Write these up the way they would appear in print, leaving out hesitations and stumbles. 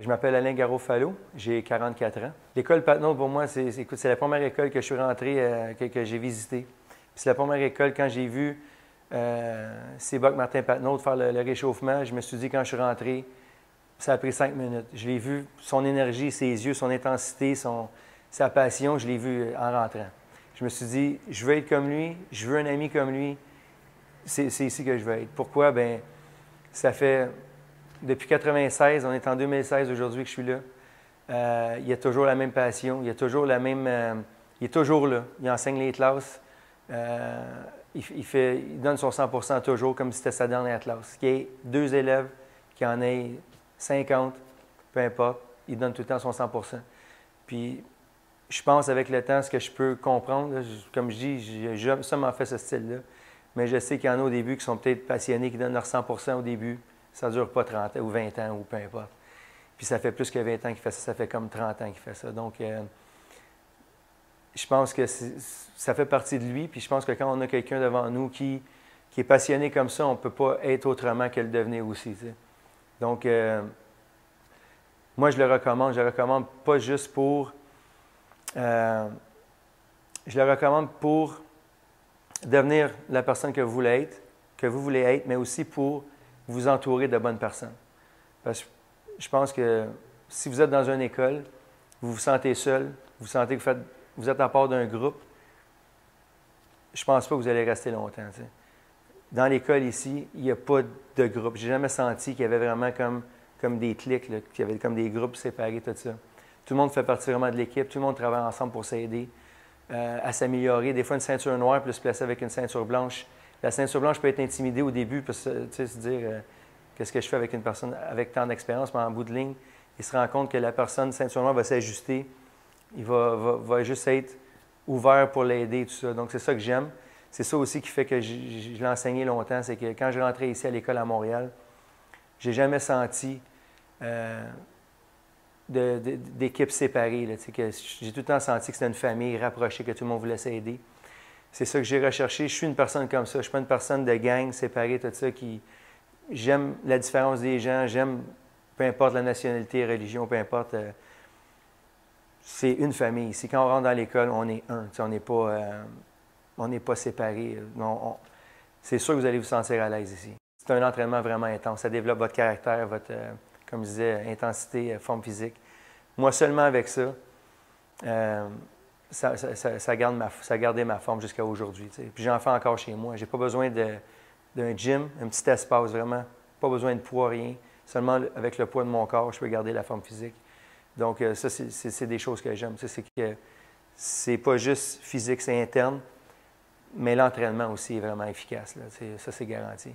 Je m'appelle Alain Garofalo, j'ai 44 ans. L'école Patenaude, pour moi, c'est la première école que je suis rentré, que j'ai visitée. C'est la première école, quand j'ai vu Sébastien Martin Patenaude faire le réchauffement, je me suis dit, quand je suis rentré, ça a pris 5 minutes. Je l'ai vu, son énergie, ses yeux, son intensité, sa passion, je l'ai vu en rentrant. Je me suis dit, je veux être comme lui, je veux un ami comme lui, c'est ici que je veux être. Pourquoi? Bien, ça fait... Depuis 1996, on est en 2016 aujourd'hui que je suis là. Il a toujours la même passion, il a toujours la même... il est toujours là, il enseigne les classes. Il donne son 100% toujours, comme si c'était sa dernière classe. Qu'il y ait 2 élèves, qu'il y en ait 50, peu importe, il donne tout le temps son 100%. Puis, je pense avec le temps, ce que je peux comprendre, là, comme je dis, j'ai seulement fait ce style-là, mais je sais qu'il y en a au début qui sont peut-être passionnés, qui donnent leur 100% au début. Ça ne dure pas 30 ans ou 20 ans ou peu importe. Puis ça fait plus que 20 ans qu'il fait ça, ça fait comme 30 ans qu'il fait ça. Donc, je pense que ça fait partie de lui. Puis je pense que quand on a quelqu'un devant nous qui est passionné comme ça, on ne peut pas être autrement que le devenir aussi. Tu sais. Donc, moi, je le recommande. Je le recommande pas juste pour... je le recommande pour devenir la personne que vous voulez être, mais aussi pour vous entourer de bonnes personnes. Parce que je pense que si vous êtes dans une école, vous vous sentez seul, vous sentez que vous êtes à part d'un groupe, je ne pense pas que vous allez rester longtemps. Tu sais. Dans l'école ici, il n'y a pas de groupe. Je n'ai jamais senti qu'il y avait vraiment comme des clics, qu'il y avait comme des groupes séparés, tout ça. Tout le monde fait partie vraiment de l'équipe, tout le monde travaille ensemble pour s'aider à s'améliorer. Des fois, une ceinture noire peut se placer avec une ceinture blanche. La ceinture blanche peut être intimidée au début, parce que, tu sais, se dire qu'est-ce que je fais avec une personne avec tant d'expérience, mais en bout de ligne, il se rend compte que la personne ceinture noire va s'ajuster, il va juste être ouvert pour l'aider, tout ça. Donc, c'est ça que j'aime. C'est ça aussi qui fait que je l'ai enseigné longtemps, c'est que quand je rentrais ici à l'école à Montréal, je n'ai jamais senti d'équipe séparée. Là, j'ai tout le temps senti que c'était une famille rapprochée, que tout le monde voulait s'aider. C'est ça que j'ai recherché. Je suis une personne comme ça. Je ne suis pas une personne de gang séparée, tout ça, j'aime la différence des gens, j'aime, peu importe la nationalité, la religion, peu importe. C'est une famille. Ici, quand on rentre dans l'école, on est un. On n'est pas séparés. C'est sûr que vous allez vous sentir à l'aise ici. C'est un entraînement vraiment intense. Ça développe votre caractère, votre, comme je disais, intensité, forme physique. Moi, seulement avec ça, ça a gardé ma forme jusqu'à aujourd'hui. Puis j'en fais encore chez moi. Je n'ai pas besoin d'un gym, un petit espace vraiment. Pas besoin de poids, rien. Seulement avec le poids de mon corps, je peux garder la forme physique. Donc ça, c'est des choses que j'aime. C'est que c'est pas juste physique, c'est interne, mais l'entraînement aussi est vraiment efficace. Là. Ça, c'est garanti.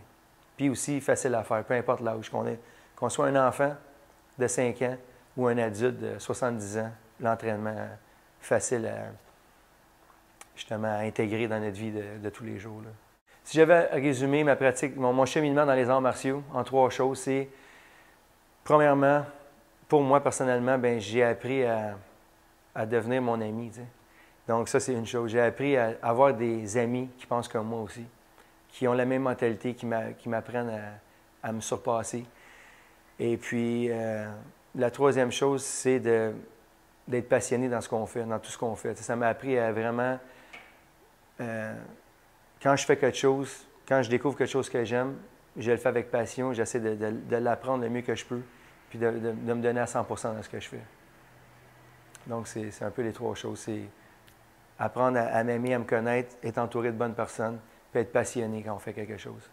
Puis aussi, facile à faire, peu importe l'âge qu'on est. Qu'on soit un enfant de 5 ans ou un adulte de 70 ans, l'entraînement facile justement à intégrer dans notre vie de tous les jours. Là. Si j'avais à résumer ma pratique, mon cheminement dans les arts martiaux en 3 choses, c'est premièrement, pour moi personnellement, bien, j'ai appris à devenir mon ami. Tu sais. Donc ça, c'est une chose. J'ai appris à avoir des amis qui pensent comme moi aussi, qui ont la même mentalité, qui m'apprennent à me surpasser. Et puis, la 3e chose, c'est d'être passionné dans ce qu'on fait, dans tout ce qu'on fait. Ça m'a appris à vraiment, quand je fais quelque chose, quand je découvre quelque chose que j'aime, je le fais avec passion, j'essaie de l'apprendre le mieux que je peux, puis de me donner à 100% dans ce que je fais. Donc, c'est un peu les 3 choses. C'est apprendre à m'aimer, à me connaître, être entouré de bonnes personnes, puis être passionné quand on fait quelque chose.